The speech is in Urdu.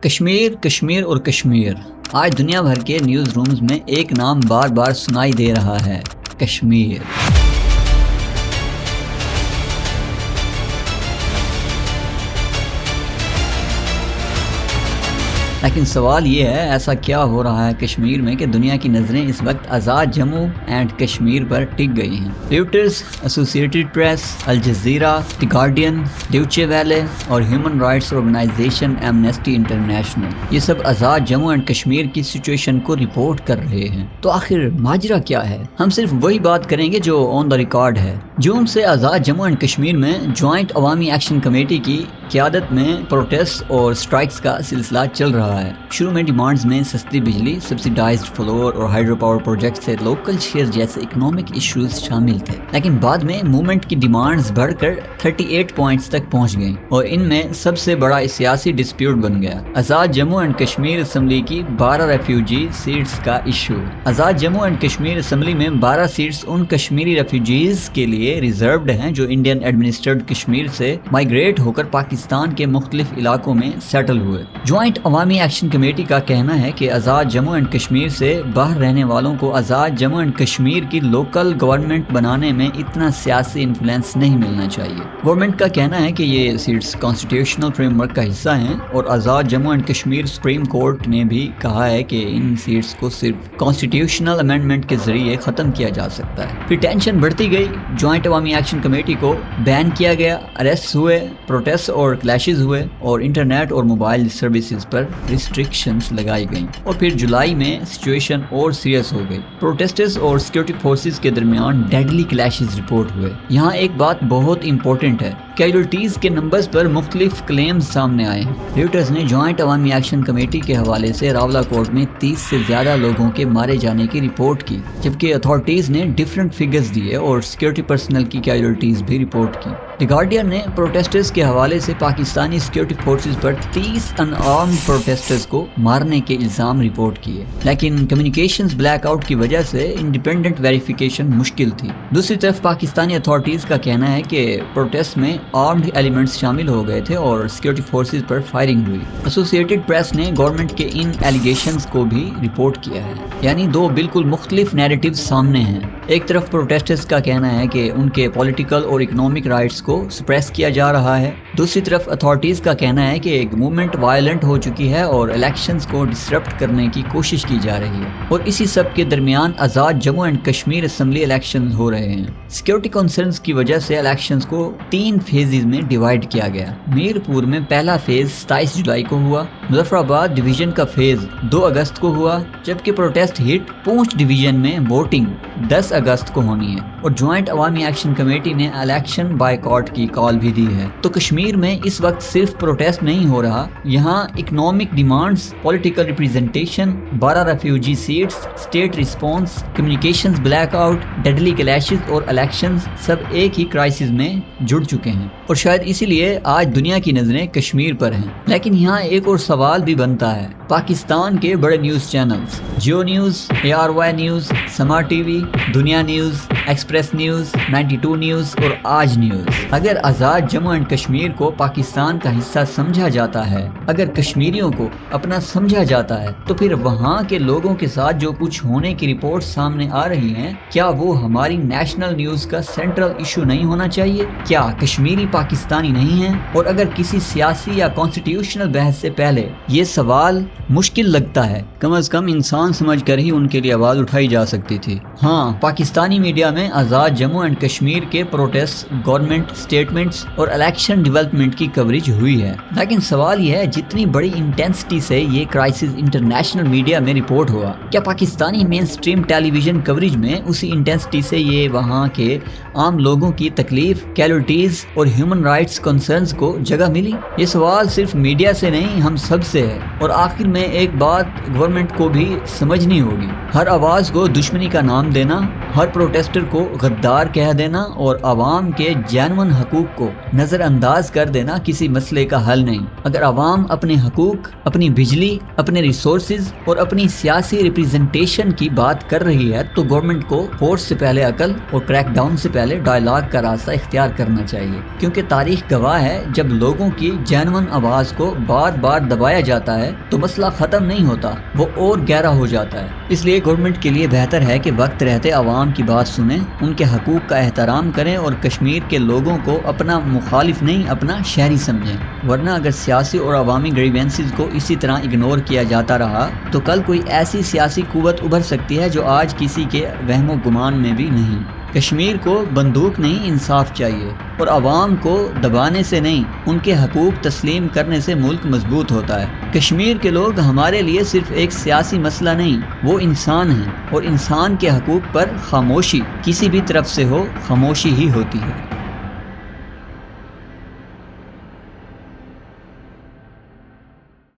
کشمیر کشمیر اور کشمیر آج دنیا بھر کے نیوز رومز میں ایک نام بار بار سنائی دے رہا ہے، کشمیر۔ لیکن سوال یہ ہے، ایسا کیا ہو رہا ہے کشمیر میں کہ دنیا کی نظریں اس وقت آزاد جموں اینڈ کشمیر پر ٹک گئی ہیں؟ Reuters, Associated Press, Al Jazeera, the Guardian, Deutsche Welle اور human rights organisation Amnesty International یہ سب آزاد جموں اینڈ کشمیر کی سچویشن کو رپورٹ کر رہے ہیں۔ تو آخر ماجرا کیا ہے؟ ہم صرف وہی بات کریں گے جو آن دا ریکارڈ ہے۔ جون سے آزاد جموں اینڈ کشمیر میں جوائنٹ عوامی ایکشن کمیٹی کی قیادت میں پروٹیسٹ اور سٹرائکس کا سلسلہ چل رہا ہے۔ شروع میں ڈیمانڈز میں سستی بجلی، سبسیڈائزڈ فلور اور ہائیڈرو پاور پروجیکٹ سے لوکل شیئر جیسے اکنامک ایشوز شامل تھے، لیکن بعد میں موومنٹ کی ڈیمانڈز بڑھ کر 38 پوائنٹس تک پہنچ گئیں اور ان میں سب سے بڑا سیاسی ڈسپیوٹ بن گیا آزاد جموں اینڈ کشمیر اسمبلی کی 12 ریفیوجی سیٹس کا issue. Azad Jammu and Kashmir assembly میں 12 سیٹس ان کشمیری ریفیوجیز کے لیے ریزروڈ ہیں جو انڈین ایڈمنسٹرڈ کشمیر سے مائیگریٹ ہو کر پاکستان کے مختلف علاقوں میں سیٹل ہوئے۔ جوائنٹ عوامی ایکشن کمیٹی کا کہنا ہے کہ آزاد جموں اینڈ کشمیر سے باہر رہنے والوں کو آزاد جموں اینڈ کشمیر کی لوکل گورنمنٹ بنانے میں اتنا سیاسی انفلوئنس نہیں ملنا چاہیے۔ گورنمنٹ کا کہنا ہے کہ یہ سیٹس کانسٹیٹیوشنل فریم ورک کا حصہ ہیں اور Azad Jammu and Kashmir supreme court نے بھی کہا ہے کہ ان سیٹس کو صرف کانسٹیٹیوشنل امینڈمنٹ کے ذریعے ختم کیا جا سکتا ہے۔ پھر ٹینشن بڑھتی گئی، جوائنٹ عوامی ایکشن کمیٹی کو بین کیا گیا، اریسٹ ہوئے، پروٹیسٹ اور کلیشز ہوئے اور انٹرنیٹ اور موبائل سروسز پر ریسٹرکشنز لگائی گئیں اور پھر جولائی میں سچویشن اور سیریس ہو گئی۔ پروٹیسٹرز اور سیکورٹی فورسز کے درمیان ڈیڈلی کلیشز رپورٹ ہوئے۔ یہاں ایک بات بہت امپورٹنٹ ہے، کیجولٹیز کے نمبرز پر مختلف کلیمز سامنے آئے ہیں۔ ریوٹرز نے جوائنٹ عوامی ایکشن کمیٹی کے حوالے سے راولا کوٹ میں 30 سے زیادہ لوگوں کے مارے جانے کی رپورٹ کی، جبکہ اتھارٹیز نے ڈیفرنٹ فگرز دیے اور سیکورٹی پرسنل کی کیجولٹیز بھی رپورٹ کی۔ دی گارڈین نے پروٹیسٹرز کے حوالے سے پاکستانی سیکورٹی فورسز پر 30 ان آرمڈ پروٹیسٹرز کو مارنے کے الزام رپورٹ کیے، لیکن کمیونیکیشنز بلیک آؤٹ کی وجہ سے انڈیپینڈنٹ ویریفیکیشن مشکل تھی۔ دوسری طرف پاکستانی اتھارٹیز کا کہنا ہے کہ پروٹیسٹ میں آرمڈ ایلیمنٹس شامل ہو گئے تھے اور سیکورٹی فورسز پر فائرنگ ہوئی۔ ایسوسیٹڈ پریس نے گورنمنٹ کے ان ایلیگیشنز کو بھی رپورٹ کیا ہے، یعنی دو بالکل مختلف نیریٹیوز سامنے ہیں۔ ایک طرف پروٹیسٹرز کا کہنا ہے کہ ان کے پولیٹیکل اور اکنامک رائٹس کو سپریس کیا جا رہا ہے، دوسری طرف اتھارٹیز کا کہنا ہے کہ ایک موومنٹ وائلنٹ ہو چکی ہے اور الیکشنز کو ڈسرپٹ کرنے کی کوشش کی جا رہی ہے، اور اسی سب کے درمیان Azad Jammu and Kashmir assembly elections ہو رہے ہیں۔ سیکورٹی کنسرنز کی وجہ سے الیکشنز کو 3 فیزز میں ڈیوائیڈ کیا گیا۔ میر پور میں پہلا فیز 27 جولائی کو ہوا، مظفر آباد ڈویژن کا فیز 2 اگست کو ہوا، جبکہ پروٹیسٹ ہٹ پونچھ ڈویژن میں ووٹنگ 10 اگست کو ہونی ہے، اور جوائنٹ عوامی ایکشن کمیٹی نے الیکشن بائیکاٹ کی کال بھی دی ہے۔ تو کشمیر میں اس وقت صرف پروٹیسٹ نہیں ہو رہا، یہاں economic demands, political representation, 12 refugee seats, state response, communications blackout, deadly clashes اور الیکشنز سب ایک ہی کرائسس میں جڑ چکے ہیں، اور شاید اسی لیے آج دنیا کی نظریں کشمیر پر ہیں۔ لیکن یہاں ایک اور سوال بھی بنتا ہے، پاکستان کے بڑے news channels Geo news, ARY news, Samaa T V, Dunya news, express news, 92 news اور آج نیوز، اگر آزاد جموں اینڈ کشمیر کو پاکستان کا حصہ سمجھا جاتا ہے، اگر کشمیریوں کو اپنا سمجھا جاتا ہے، تو پھر وہاں کے لوگوں کے ساتھ جو کچھ ہونے کی رپورٹ سامنے آ رہی ہیں، کیا وہ ہماری نیشنل نیوز کا سینٹرل ایشو نہیں ہونا چاہیے؟ کیا کشمیری پاکستانی نہیں ہیں؟ اور اگر کسی سیاسی یا کانسٹیٹیوشنل بحث سے پہلے یہ سوال مشکل لگتا ہے، کم از کم انسان سمجھ کر ہی ان کے لیے آواز اٹھائی جا سکتی تھی۔ ہاں، پاکستانی میڈیا میں آزاد جموں اینڈ کشمیر کے پروٹیسٹ، گورنمنٹ سٹیٹمنٹس اور الیکشن ڈیولپمنٹ کی کوریج ہوئی ہے، لیکن سوال یہ ہے جتنی بڑی انٹینسٹی سے یہ کرائسس انٹرنیشنل میڈیا میں رپورٹ ہوا، کیا پاکستانی مین سٹریم ٹیلی ویژن کوریج میں اسی انٹینسٹی سے یہ وہاں کے عام لوگوں کی تکلیف، کیجوالٹیز اور ہیومن رائٹس کنسرنز کو جگہ ملی؟ یہ سوال صرف میڈیا سے نہیں، ہم سب سے ہے۔ اور آخر میں ایک بات گورنمنٹ کو بھی سمجھنی ہوگی، ہر آواز کو دشمنی کا نام دینا، ہر پروٹیسٹر کو غدار کہہ دینا اور عوام کے جینون حقوق کو نظر انداز کر دینا کسی مسئلے کا حل نہیں۔ اگر عوام اپنے حقوق، اپنی بجلی، اپنے ریسورسز اور اپنی سیاسی ریپریزنٹیشن کی بات کر رہی ہے تو گورنمنٹ کو فورس سے پہلے عقل اور کریک ڈاؤن سے پہلے ڈائلاگ کا راستہ اختیار کرنا چاہیے، کیونکہ تاریخ گواہ ہے جب لوگوں کی جینون آواز کو بار بار دبایا جاتا ہے تو مسئلہ ختم نہیں ہوتا، وہ اور گہرا ہو جاتا ہے۔ اس لیے گورنمنٹ کے لیے بہتر ہے کہ وقت رہتے عوام کی بات سنیں، ان کے حقوق کا احترام کریں اور کشمیر کے لوگوں کو اپنا مخالف نہیں اپنا شہری سمجھیں، ورنہ اگر سیاسی اور عوامی گریوینسز کو اسی طرح اگنور کیا جاتا رہا تو کل کوئی ایسی سیاسی قوت ابھر سکتی ہے جو آج کسی کے وہم و گمان میں بھی نہیں۔ کشمیر کو بندوق نہیں انصاف چاہیے، اور عوام کو دبانے سے نہیں ان کے حقوق تسلیم کرنے سے ملک مضبوط ہوتا ہے۔ کشمیر کے لوگ ہمارے لیے صرف ایک سیاسی مسئلہ نہیں، وہ انسان ہیں، اور انسان کے حقوق پر خاموشی کسی بھی طرف سے ہو خاموشی ہی ہوتی ہے۔